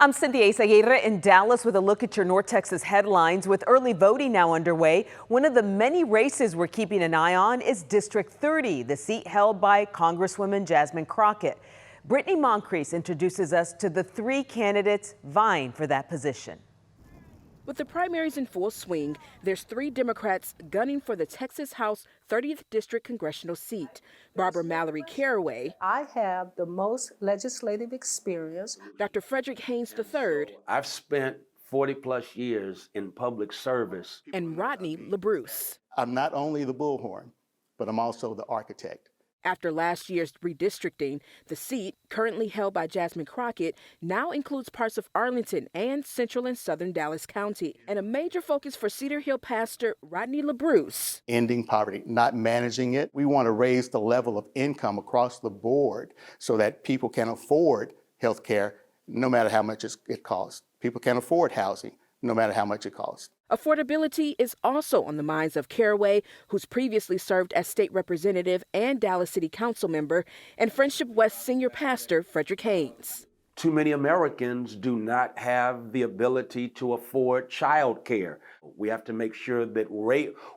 I'm Cynthia Aguirre in Dallas with a look at your North Texas headlines. With early voting now underway, one of the many races we're keeping an eye on is District 30, the seat held by Congresswoman Jasmine Crockett. Brittany Moncrief introduces us to the three candidates vying for that position. With the primaries in full swing, there's three Democrats gunning for the Texas House 30th District congressional seat. Barbara Mallory Caraway. I have the most legislative experience. Dr. Frederick Haynes III. I've spent 40 plus years in public service. And Rodney LaBruce. I'm not only the bullhorn, but I'm also the architect. After last year's redistricting, the seat, currently held by Jasmine Crockett, now includes parts of Arlington and central and southern Dallas County. And a major focus for Cedar Hill pastor Rodney LaBruce. Ending poverty, not managing it. We want to raise the level of income across the board so that people can afford health care no matter how much it costs. People can afford housing no matter how much it costs. Affordability is also on the minds of Caraway, who's previously served as state representative and Dallas City Council member, and Friendship West senior pastor Frederick Haynes. Too many Americans do not have the ability to afford child care. We have to make sure that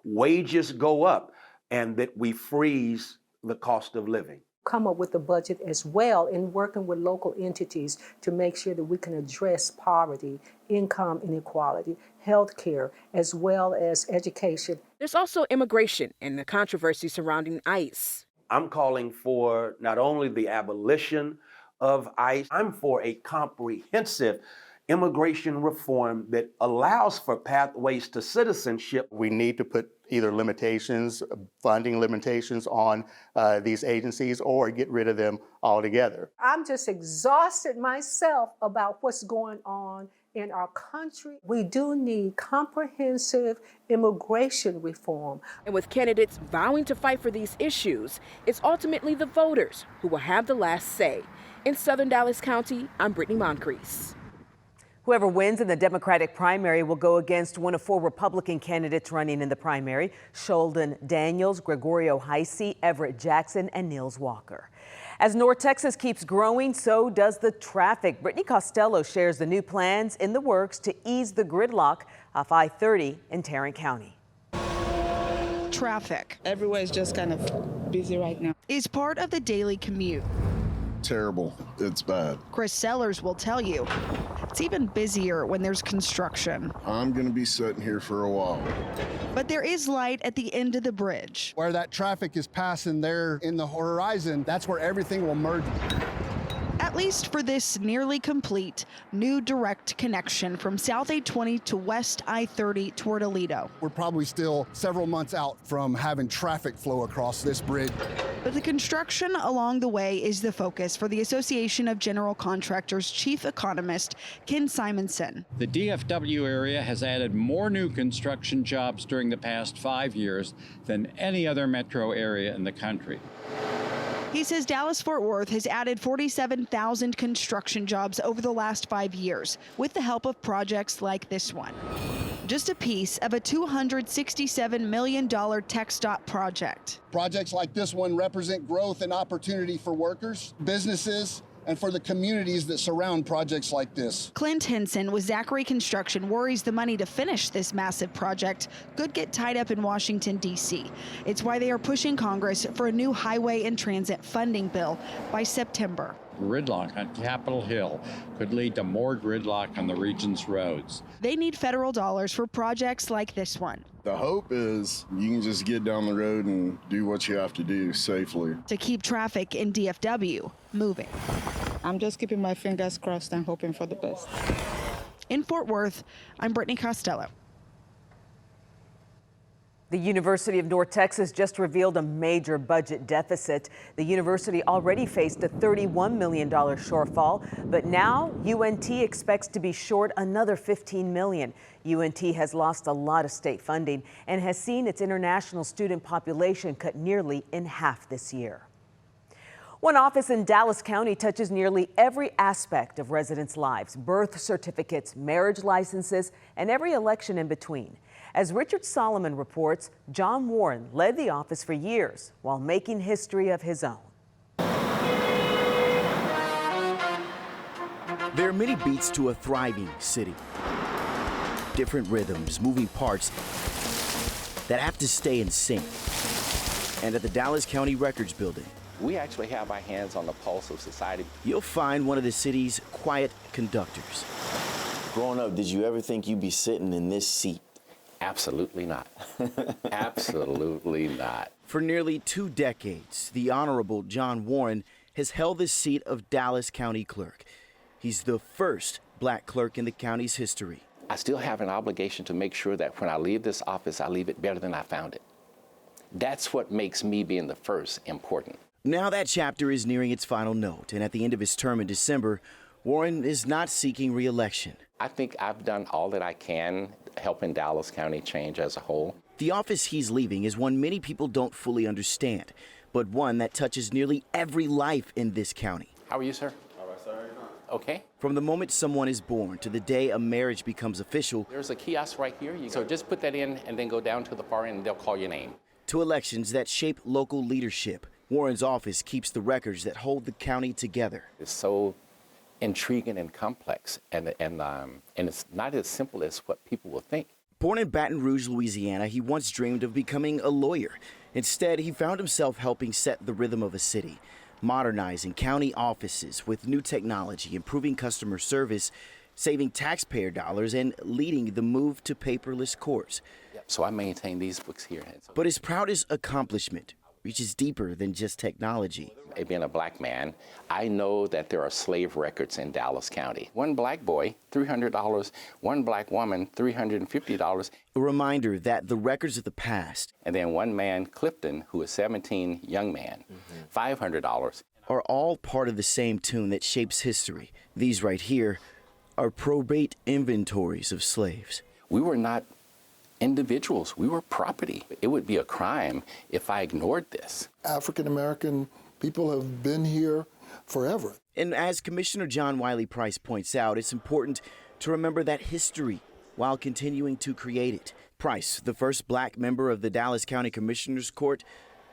wages go up and that we freeze the cost of living. Come up with a budget as well in working with local entities to make sure that we can address poverty, income inequality, health care, as well as education. There's also immigration and the controversy surrounding ICE. I'm calling for not only the abolition of ICE, I'm for a comprehensive immigration reform that allows for pathways to citizenship. We need to put either limitations, funding limitations on these agencies, or get rid of them altogether. I'm just exhausted myself about what's going on in our country. We do need comprehensive immigration reform. And with candidates vowing to fight for these issues, it's ultimately the voters who will have the last say. In southern Dallas County, I'm Brittany Moncrief. Whoever wins in the Democratic primary will go against one of four Republican candidates running in the primary: Sheldon Daniels, Gregorio Heisey, Everett Jackson, and Niels Walker. As North Texas keeps growing, so does the traffic. Brittany Costello shares the new plans in the works to ease the gridlock off I-30 in Tarrant County. Traffic. Everywhere is just kind of busy right now. Is part of the daily commute. Terrible. It's bad. Chris Sellers will tell you it's even busier when there's construction. I'm going to be sitting here for a while. But there is light at the end of the bridge. Where that traffic is passing there in the horizon, that's where everything will merge. At least for this nearly complete new direct connection from South 820 to West I-30 toward Aledo. We're probably still several months out from having traffic flow across this bridge. But the construction along the way is the focus for the Association of General Contractors chief economist Ken Simonson. The DFW area has added more new construction jobs during the past 5 years than any other metro area in the country. He says Dallas-Fort Worth has added 47,000 construction jobs over the last 5 years with the help of projects like this one. Just a piece of a $267 million TxDOT project. Projects like this one represent growth and opportunity for workers, businesses, and for the communities that surround projects like this. Clint Henson with Zachary Construction worries the money to finish this massive project could get tied up in Washington, D.C. It's why they are pushing Congress for a new highway and transit funding bill by September. Gridlock on Capitol Hill could lead to more gridlock on the region's roads. They need federal dollars for projects like this one. The hope is you can just get down the road and do what you have to do safely to keep traffic in DFW moving. I'm just keeping my fingers crossed and hoping for the best. In Fort Worth, I'm Brittany Costello. The University of North Texas just revealed a major budget deficit. The university already faced a $31 million shortfall, but now UNT expects to be short another $15 million. UNT has lost a lot of state funding and has seen its international student population cut nearly in half this year. One office in Dallas County touches nearly every aspect of residents' lives: birth certificates, marriage licenses, and every election in between. As Richard Solomon reports, John Warren led the office for years while making history of his own. There are many beats to a thriving city. Different rhythms, moving parts that have to stay in sync. And at the Dallas County Records Building, we actually have our hands on the pulse of society. You'll find one of the city's quiet conductors. Growing up, did you ever think you'd be sitting in this seat? Absolutely not. Absolutely not. For nearly 2 decades, the Honorable John Warren has held the seat of Dallas County Clerk. He's the first black clerk in the county's history. I still have an obligation to make sure that when I leave this office, I leave it better than I found it. That's what makes me being the first important. Now that chapter is nearing its final note, and at the end of his term in December, Warren is not seeking re-election. I think I've done all that I can helping Dallas County change as a whole. The office he's leaving is one many people don't fully understand, but one that touches nearly every life in this county. How are you, sir? All right, sir. Okay. From the moment someone is born to the day a marriage becomes official. There's a kiosk right here. So just put that in and then go down to the far end and they'll call your name. To elections that shape local leadership, Warren's office keeps the records that hold the county together. It's so intriguing and complex, and it's not as simple as what people will think. Born in Baton Rouge, Louisiana, he once dreamed of becoming a lawyer. Instead, he found himself helping set the rhythm of a city, modernizing county offices with new technology, improving customer service, saving taxpayer dollars, and leading the move to paperless courts. So I maintain these books here. But his proudest accomplishment reaches deeper than just technology. Being a black man, I know that there are slave records in Dallas County. One black boy, $300. One black woman, $350. A reminder that the records of the past. And then one man, Clifton, who is 17, young man, $500. Are all part of the same tune that shapes history. These right here are probate inventories of slaves. We were not individuals, we were property. It would be a crime if I ignored this. African American people have been here forever. And as Commissioner John Wiley Price points out, it's important to remember that history while continuing to create it. Price, the first black member of the Dallas County Commissioners Court,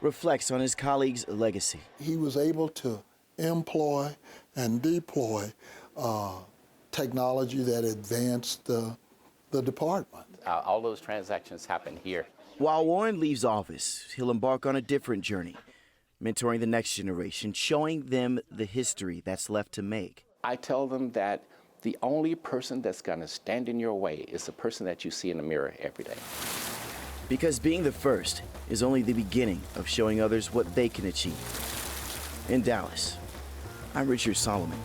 reflects on his colleague's legacy. He was able to employ and deploy technology that advanced the department. All those transactions happen here. While Warren leaves office, he'll embark on a different journey, mentoring the next generation, showing them the history that's left to make. I tell them that the only person that's going to stand in your way is the person that you see in the mirror every day. Because being the first is only the beginning of showing others what they can achieve. In Dallas, I'm Richard Solomon.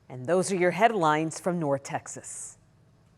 And those are your headlines from North Texas.